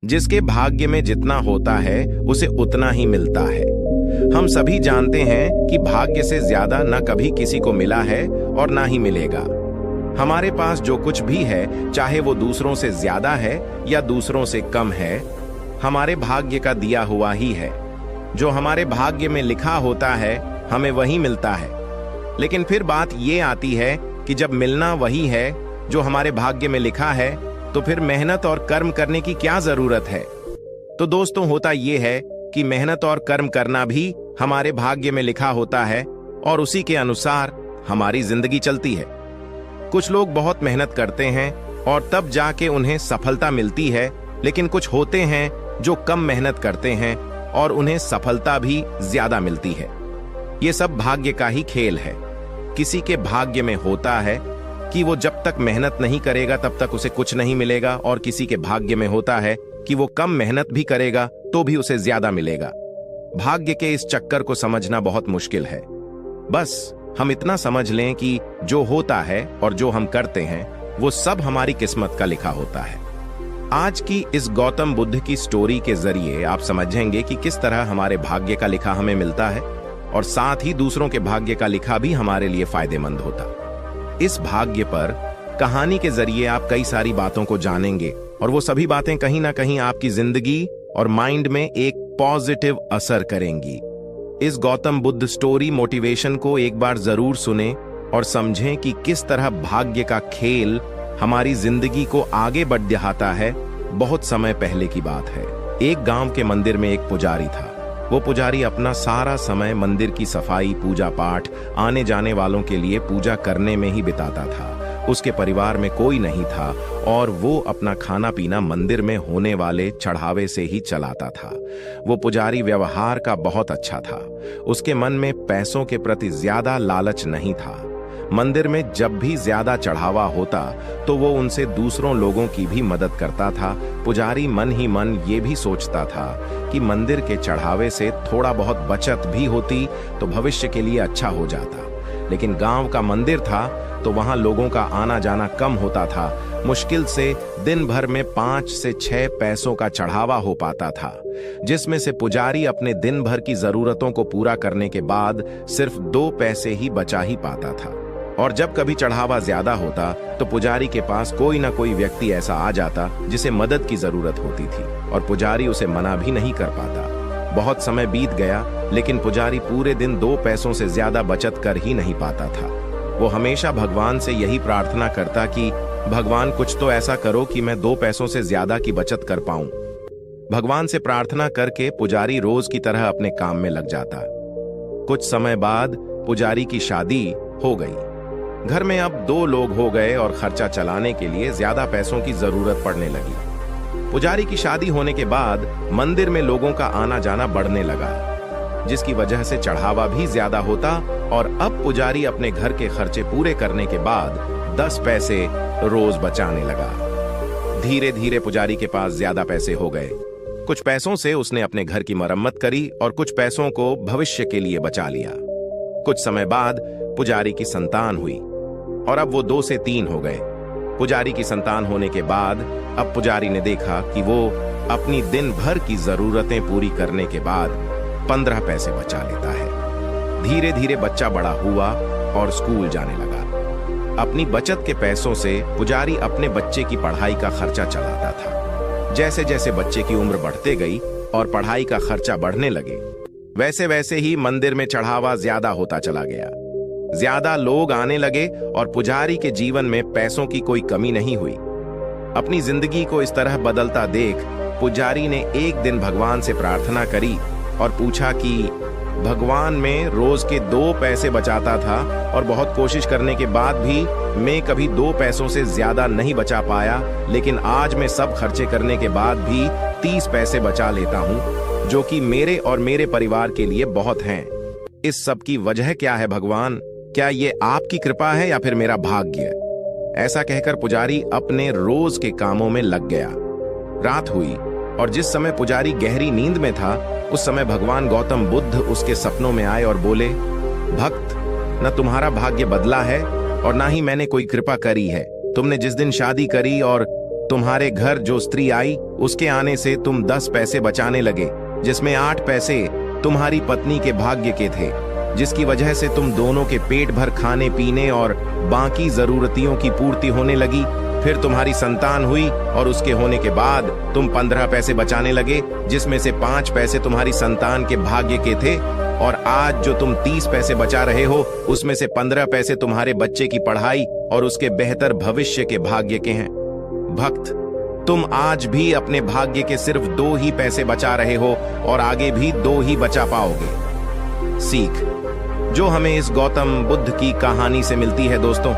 जिसके भाग्य में जितना होता है उसे उतना ही मिलता है। हम सभी जानते हैं कि भाग्य से ज्यादा न कभी किसी को मिला है और ना ही मिलेगा। हमारे पास जो कुछ भी है, चाहे वो दूसरों से ज्यादा है या दूसरों से कम है, हमारे भाग्य का दिया हुआ ही है। जो हमारे भाग्य में लिखा होता है हमें वही मिलता है। लेकिन फिर बात ये आती है कि जब मिलना वही है जो हमारे भाग्य में लिखा है, तो फिर मेहनत और कर्म करने की क्या जरूरत है। तो दोस्तों, होता ये है कि मेहनत और कर्म करना भी हमारे भाग्य में लिखा होता है और उसी के अनुसार हमारी जिंदगी चलती है। कुछ लोग बहुत मेहनत करते हैं और तब जाके उन्हें सफलता मिलती है, लेकिन कुछ होते हैं जो कम मेहनत करते हैं और उन्हें सफलता भी ज्यादा मिलती है। ये सब भाग्य का ही खेल है। किसी के भाग्य में होता है कि वो जब तक मेहनत नहीं करेगा तब तक उसे कुछ नहीं मिलेगा, और किसी के भाग्य में होता है कि वो कम मेहनत भी करेगा तो भी उसे ज्यादा मिलेगा। भाग्य के इस चक्कर को समझना बहुत मुश्किल है। बस हम इतना समझ लें कि जो होता है और जो हम करते हैं वो सब हमारी किस्मत का लिखा होता है। आज की इस गौतम बुद्ध की स्टोरी के जरिए आप समझेंगे कि किस तरह हमारे भाग्य का लिखा हमें मिलता है और साथ ही दूसरों के भाग्य का लिखा भी हमारे लिए फायदेमंद होता। इस भाग्य पर कहानी के जरिए आप कई सारी बातों को जानेंगे और वो सभी बातें कहीं ना कहीं आपकी जिंदगी और माइंड में एक पॉजिटिव असर करेंगी। इस गौतम बुद्ध स्टोरी मोटिवेशन को एक बार जरूर सुने और समझें कि किस तरह भाग्य का खेल हमारी जिंदगी को आगे बढ़ाता है। बहुत समय पहले की बात है। एक गांव के मंदिर में एक पुजारी था। वो पुजारी अपना सारा समय मंदिर की सफाई, पूजा पाठ, आने जाने वालों के लिए पूजा करने में ही बिताता था। उसके परिवार में कोई नहीं था और वो अपना खाना पीना मंदिर में होने वाले चढ़ावे से ही चलाता था। वो पुजारी व्यवहार का बहुत अच्छा था। उसके मन में पैसों के प्रति ज्यादा लालच नहीं था। मंदिर में जब भी ज्यादा चढ़ावा होता तो वो उनसे दूसरों लोगों की भी मदद करता था। पुजारी मन ही मन ये भी सोचता था कि मंदिर के चढ़ावे से थोड़ा बहुत बचत भी होती तो भविष्य के लिए अच्छा हो जाता। लेकिन गांव का मंदिर था तो वहां लोगों का आना जाना कम होता था। मुश्किल से दिन भर में 5 से 6 पैसों का चढ़ावा हो पाता था, जिसमें से पुजारी अपने दिन भर की जरूरतों को पूरा करने के बाद सिर्फ 2 पैसे ही बचा ही पाता था। और जब कभी चढ़ावा ज्यादा होता तो पुजारी के पास कोई ना कोई व्यक्ति ऐसा आ जाता जिसे मदद की जरूरत होती थी और पुजारी उसे मना भी नहीं कर पाता। बहुत समय बीत गया, लेकिन पुजारी पूरे दिन 2 पैसों से ज्यादा बचत कर ही नहीं पाता था। वो हमेशा भगवान से यही प्रार्थना करता कि भगवान कुछ तो ऐसा करो कि मैं 2 पैसों से ज्यादा की बचत कर पाऊं। भगवान से प्रार्थना करके पुजारी रोज की तरह अपने काम में लग जाता। कुछ समय बाद पुजारी की शादी हो गई। घर में अब 2 लोग हो गए और खर्चा चलाने के लिए ज्यादा पैसों की जरूरत पड़ने लगी। पुजारी की शादी होने के बाद मंदिर में लोगों का आना जाना बढ़ने लगा, जिसकी वजह से चढ़ावा भी ज्यादा होता और अब पुजारी अपने घर के खर्चे पूरे करने के बाद 10 पैसे रोज बचाने लगा। धीरे धीरे पुजारी के पास ज्यादा पैसे हो गए। कुछ पैसों से उसने अपने घर की मरम्मत करी और कुछ पैसों को भविष्य के लिए बचा लिया। कुछ समय बाद पुजारी की संतान हुई और अब वो 2 से 3 हो गए। पुजारी की संतान होने के बाद अब पुजारी ने देखा कि वो अपनी दिन भर की जरूरतें पूरी करने के बाद 15 पैसे बचा लेता है। धीरे धीरे बच्चा बड़ा हुआ और स्कूल जाने लगा। अपनी बचत के पैसों से पुजारी अपने बच्चे की पढ़ाई का खर्चा चलाता था। जैसे जैसे बच्चे की उम्र बढ़ते गई और पढ़ाई का खर्चा बढ़ने लगे, वैसे वैसे ही मंदिर में चढ़ावा ज्यादा होता चला गया। ज्यादा लोग आने लगे और पुजारी के जीवन में पैसों की कोई कमी नहीं हुई। अपनी जिंदगी को इस तरह बदलता देख पुजारी ने एक दिन भगवान से प्रार्थना करी और पूछा कि भगवान, मैं रोज के 2 पैसे बचाता था और बहुत कोशिश करने के बाद भी मैं कभी 2 पैसों से ज्यादा नहीं बचा पाया, लेकिन आज मैं सब खर्चे करने के बाद भी 30 पैसे बचा लेता हूँ, जो कि मेरे और मेरे परिवार के लिए बहुत हैं। इस सब की वजह क्या है भगवान? क्या ये आपकी कृपा है या फिर मेरा भाग्य? ऐसा कहकर पुजारी अपने रोज के कामों में लग गया। रात हुई और जिस समय पुजारी गहरी नींद में था, उस समय भगवान गौतम बुद्ध उसके सपनों में आए और बोले, भक्त, न तुम्हारा भाग्य बदला है और ना ही मैंने कोई कृपा करी है। तुमने जिस दिन शादी करी और तुम्हारे घर जो स्त्री आई उसके आने से तुम 10 पैसे बचाने लगे, जिसमें 8 पैसे तुम्हारी पत्नी के भाग्य के थे, जिसकी वजह से तुम दोनों के पेट भर खाने पीने और बाकी जरूरतियों की पूर्ति होने लगी। फिर तुम्हारी संतान हुई और उसके होने के बाद तुम 15 पैसे बचाने लगे, जिसमें से 5 पैसे तुम्हारी संतान के भाग्य के थे, और आज जो तुम 30 पैसे बचा रहे हो उसमें से 15 पैसे तुम्हारे बच्चे की पढ़ाई और उसके बेहतर भविष्य के भाग्य के हैं। भक्त, तुम आज भी अपने भाग्य के सिर्फ 2 ही पैसे बचा रहे हो और आगे भी 2 ही बचा पाओगे। सीख जो हमें इस गौतम बुद्ध की कहानी से मिलती है दोस्तों,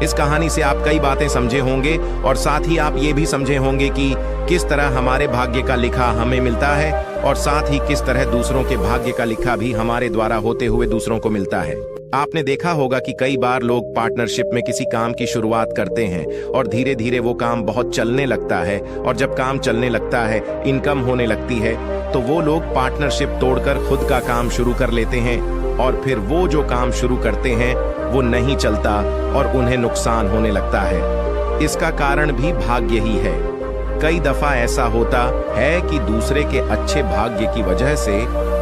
इस कहानी से आप कई बातें समझे होंगे और साथ ही आप ये भी समझे होंगे कि किस तरह हमारे भाग्य का लिखा हमें मिलता है और साथ ही किस तरह दूसरों के भाग्य का लिखा भी हमारे द्वारा होते हुए दूसरों को मिलता है। आपने देखा होगा कि कई बार लोग पार्टनरशिप में किसी काम की शुरुआत करते हैं और धीरे धीरे वो काम बहुत चलने लगता है, और जब काम चलने लगता है, इनकम होने लगती है, तो वो लोग पार्टनरशिप तोड़कर खुद का काम शुरू कर लेते हैं, और फिर वो जो काम शुरू करते हैं वो नहीं चलता और उन्हें नुकसान होने लगता है। इसका कारण भी भाग्य ही है। कई दफा ऐसा होता है कि दूसरे के अच्छे भाग्य की वजह से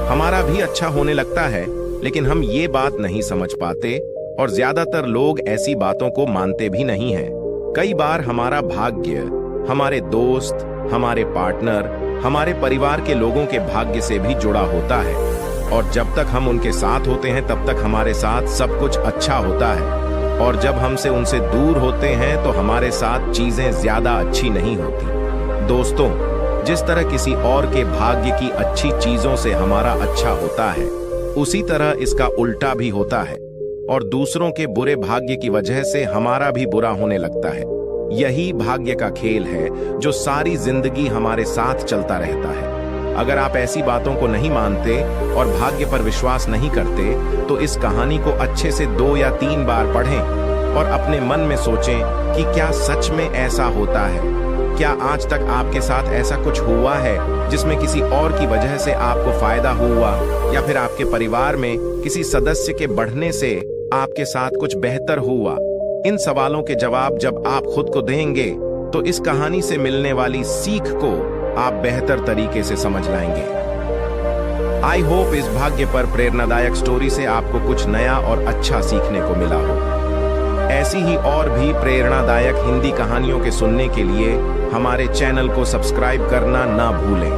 हमारा भी अच्छा होने लगता है, लेकिन हम ये बात नहीं समझ पाते और ज्यादातर लोग ऐसी बातों को मानते भी नहीं हैं। कई बार हमारा भाग्य हमारे दोस्त, हमारे पार्टनर, हमारे परिवार के लोगों के भाग्य से भी जुड़ा होता है, और जब तक हम उनके साथ होते हैं तब तक हमारे साथ सब कुछ अच्छा होता है, और जब हमसे उनसे दूर होते हैं तो हमारे साथ चीजें ज्यादा अच्छी नहीं होती। दोस्तों, जिस तरह किसी और के भाग्य की अच्छी चीजों से हमारा अच्छा होता है, उसी तरह इसका उल्टा भी होता है, और दूसरों के बुरे भाग्य की वजह से हमारा भी बुरा होने लगता है। यही भाग्य का खेल है जो सारी जिंदगी हमारे साथ चलता रहता है। अगर आप ऐसी बातों को नहीं मानते और भाग्य पर विश्वास नहीं करते, तो इस कहानी को अच्छे से 2 या 3 बार पढ़ें और अपने मन में सोचें कि क्या सच में ऐसा होता है। क्या आज तक आपके साथ ऐसा कुछ हुआ है जिसमें किसी और की वजह से आपको फायदा हुआ, या फिर आपके परिवार में किसी सदस्य के बढ़ने से आपके साथ कुछ बेहतर हुआ? इन सवालों के जवाब जब आप खुद को देंगे तो इस कहानी से मिलने वाली सीख को आप बेहतर तरीके से समझ लाएंगे। आई होप इस भाग्य पर प्रेरणादायक स्टोरी से आपको कुछ नया और अच्छा सीखने को मिला हो। ऐसी ही और भी प्रेरणादायक हिंदी कहानियों के सुनने के लिए हमारे चैनल को सब्सक्राइब करना ना भूलें।